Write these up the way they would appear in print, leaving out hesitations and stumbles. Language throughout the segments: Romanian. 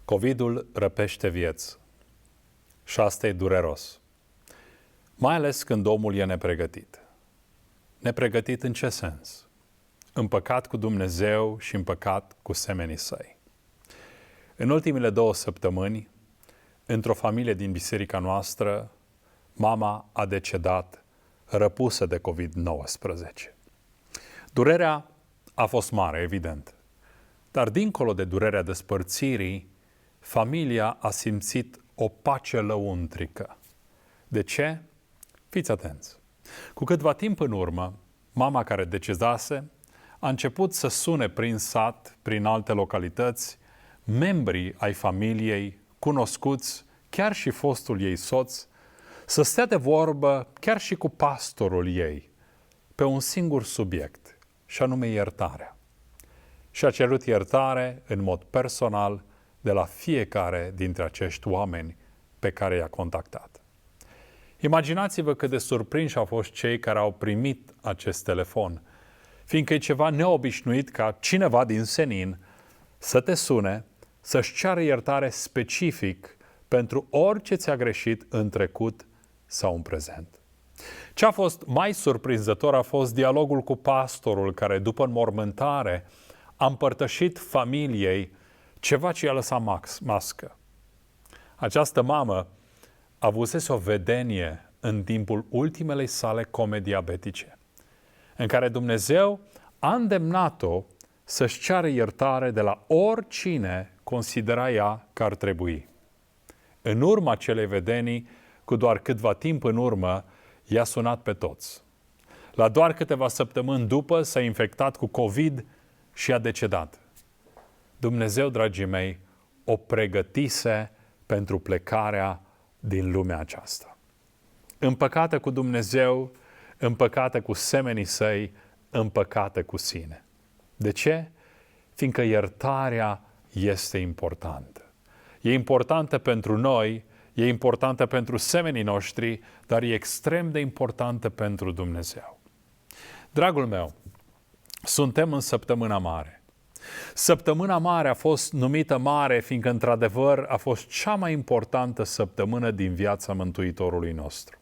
COVID-ul răpește vieți și asta e dureros. Mai ales când omul e nepregătit. Nepregătit în ce sens? Împăcat cu Dumnezeu și împăcat cu semenii săi. În ultimele 2 săptămâni, într-o familie din biserica noastră, mama a decedat răpusă de COVID-19. Durerea a fost mare, evident. Dar dincolo de durerea despărțirii, familia a simțit o pace lăuntrică. De ce? Fiți atenți. Cu câtva timp în urmă, mama care decedase a început să sune prin sat, prin alte localități, membrii ai familiei, cunoscuți, chiar și fostul ei soț, să stea de vorbă chiar și cu pastorul ei, pe un singur subiect, și anume iertarea. Și a cerut iertare în mod personal de la fiecare dintre acești oameni pe care i-a contactat. Imaginați-vă cât de surprinși au fost cei care au primit acest telefon, fiindcă e ceva neobișnuit ca cineva din senin să te sune, să-și ceară iertare specific pentru orice ți-a greșit în trecut sau în prezent. Ce a fost mai surprinzător a fost dialogul cu pastorul care, după înmormântare, a împărtășit familiei ceva ce i-a lăsat mască. Această mamă avusese o vedenie în timpul ultimelei sale come diabetice, în care Dumnezeu a îndemnat-o să-și ceară iertare de la oricine considera ea că ar trebui. În urma acelei vedenii, cu doar câtva timp în urmă, i-a sunat pe toți. La doar câteva săptămâni după s-a infectat cu COVID și a decedat. Dumnezeu, dragii mei, o pregătise pentru plecarea din lumea aceasta. Împăcată cu Dumnezeu, împăcată cu semenii săi, împăcată cu sine. De ce? Fiindcă iertarea este importantă. E importantă pentru noi, e importantă pentru semenii noștri, dar e extrem de importantă pentru Dumnezeu. Dragul meu, suntem în săptămâna mare. Săptămâna mare a fost numită mare, fiindcă într-adevăr a fost cea mai importantă săptămână din viața Mântuitorului nostru.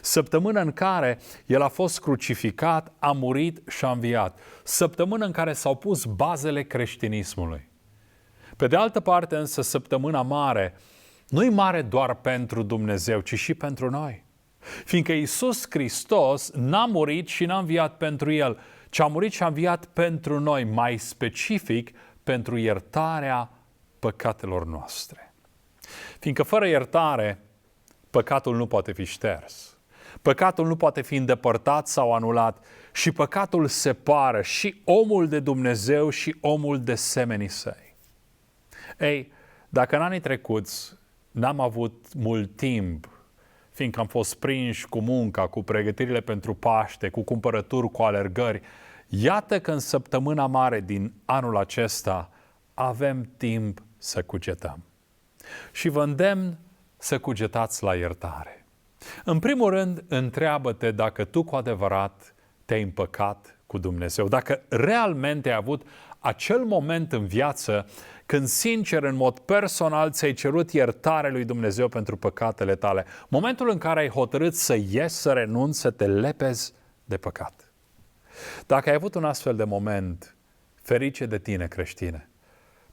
Săptămână în care El a fost crucificat, a murit și a înviat. Săptămână în care s-au pus bazele creștinismului. Pe de altă parte însă, săptămâna mare nu e mare doar pentru Dumnezeu, ci și pentru noi. Fiindcă Iisus Hristos n-a murit și n-a înviat pentru El, ci a murit și a înviat pentru noi, mai specific pentru iertarea păcatelor noastre. Fiindcă fără iertare, păcatul nu poate fi șters. Păcatul nu poate fi îndepărtat sau anulat și păcatul separă și omul de Dumnezeu și omul de semenii săi. Ei, dacă în anii trecuți n-am avut mult timp, fiindcă am fost prinși cu munca, cu pregătirile pentru Paște, cu cumpărături, cu alergări, iată că în săptămâna mare din anul acesta avem timp să cugetăm. Și vă îndemn să cugetați la iertare. În primul rând, întreabă-te dacă tu cu adevărat te-ai împăcat cu Dumnezeu, dacă realmente ai avut acel moment în viață când sincer, în mod personal, ți-ai cerut iertare lui Dumnezeu pentru păcatele tale. Momentul în care ai hotărât să ieși, să renunți, să te lepezi de păcat. Dacă ai avut un astfel de moment, ferice de tine, creștine,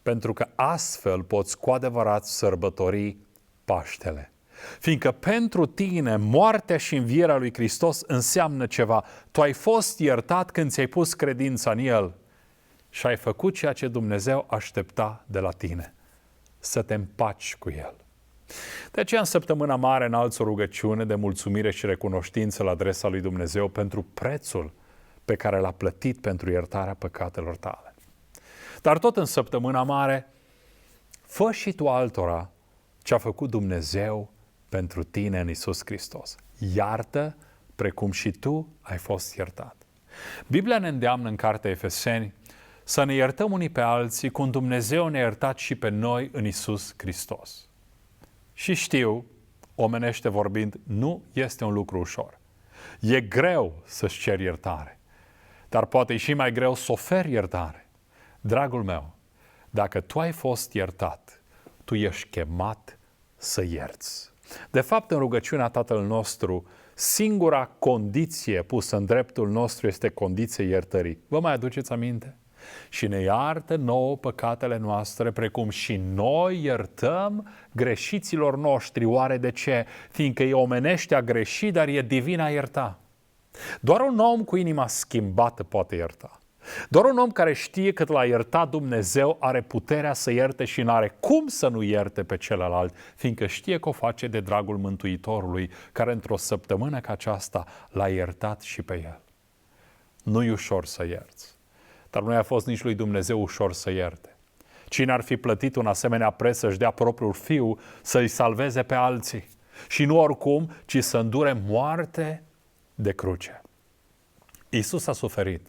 pentru că astfel poți cu adevărat sărbători Paștele. Fiindcă pentru tine moartea și învierea lui Hristos înseamnă ceva. Tu ai fost iertat când ți-ai pus credința în El și ai făcut ceea ce Dumnezeu aștepta de la tine, să te împaci cu El. De aceea, în săptămâna mare, înalți o rugăciune de mulțumire și recunoștință la adresa lui Dumnezeu pentru prețul pe care l-a plătit pentru iertarea păcatelor tale. Dar tot în săptămâna mare, fă și tu altora ce a făcut Dumnezeu pentru tine în Iisus Hristos. Iartă precum și tu ai fost iertat. Biblia ne îndeamnă în cartea Efeseni să ne iertăm unii pe alții cum Dumnezeu ne-a iertat și pe noi în Iisus Hristos. Și știu, omenește vorbind, nu este un lucru ușor. E greu să-ți ceri iertare, dar poate e și mai greu să oferi iertare. Dragul meu, dacă tu ai fost iertat, tu ești chemat să ierți. De fapt, în rugăciunea Tatăl nostru, singura condiție pusă în dreptul nostru este condiția iertării. Vă mai aduceți aminte? Și ne iartă nouă păcatele noastre, precum și noi iertăm greșiților noștri. Oare de ce? Fiindcă e omenește a greși, dar e divin a ierta. Doar un om cu inima schimbată poate ierta. Doar un om care știe că l-a iertat Dumnezeu are puterea să ierte și n-are cum să nu ierte pe celălalt, fiindcă știe că o face de dragul Mântuitorului, care într-o săptămână ca aceasta l-a iertat și pe el. Nu-i ușor să ierți, dar nu i-a fost nici lui Dumnezeu ușor să ierte. Cine ar fi plătit un asemenea preț să-și dea propriul fiu să-i salveze pe alții? Și nu oricum, ci să îndure moarte de cruce. Iisus a suferit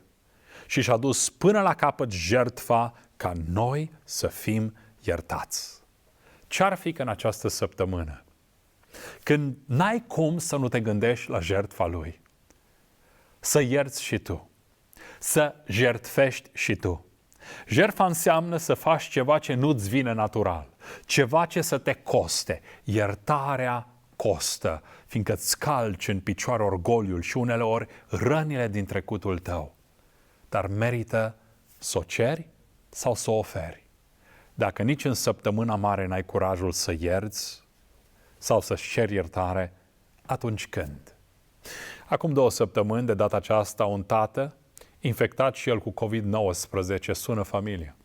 și și-a dus până la capăt jertfa ca noi să fim iertați. Ce-ar fi că în această săptămână, când n-ai cum să nu te gândești la jertfa Lui, să ierți și tu, să jertfești și tu. Jertfa înseamnă să faci ceva ce nu-ți vine natural, ceva ce să te coste. Iertarea costă, fiindcă îți calci în picioare orgoliul și uneori rănile din trecutul tău. Dar merită să o ceri sau să o oferi. Dacă nici în săptămâna mare n-ai curajul să ierți sau să-și ceri iertare, atunci când? Acum 2 săptămâni, de data aceasta, un tată, infectat și el cu COVID-19, sună familia.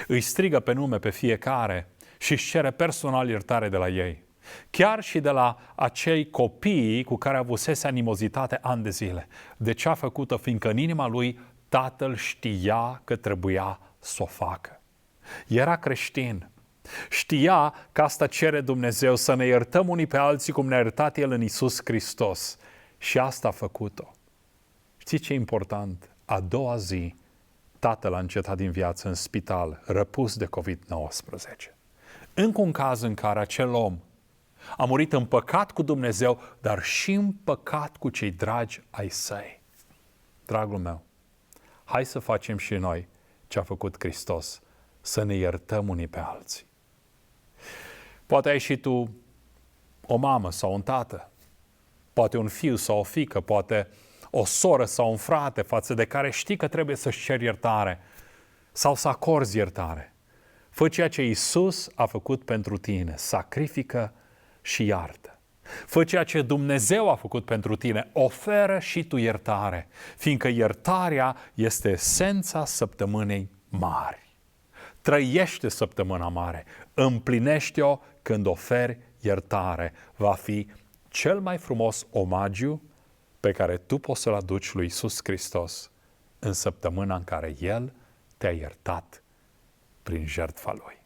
Îi strigă pe nume pe fiecare și își cere personal iertare de la ei. Chiar și de la acei copii cu care avusese animozitate ani de zile. De ce a făcut-o? Fiindcă în inima lui tatăl știa că trebuia să o facă. Era creștin. Știa că asta cere Dumnezeu, să ne iertăm unii pe alții cum ne-a iertat El în Iisus Hristos. Și asta a făcut-o. Știți ce e important? A doua zi, tatăl a încetat din viață în spital, răpus de COVID-19. Încă un caz în care acel om a murit în păcat cu Dumnezeu, dar și în păcat cu cei dragi ai săi. Dragul meu, hai să facem și noi ce a făcut Hristos, să ne iertăm unii pe alții. Poate ai și tu o mamă sau un tată, poate un fiu sau o fiică, poate o soră sau un frate față de care știi că trebuie să-și ceri iertare sau să acorzi iertare. Fă ceea ce Iisus a făcut pentru tine, sacrifică și iartă. Fă ceea ce Dumnezeu a făcut pentru tine, oferă și tu iertare, fiindcă iertarea este esența săptămânii mari. Trăiește săptămâna mare, împlinește-o când oferi iertare. Va fi cel mai frumos omagiu pe care tu poți să-l aduci lui Iisus Hristos în săptămâna în care El te-a iertat prin jertfa Lui.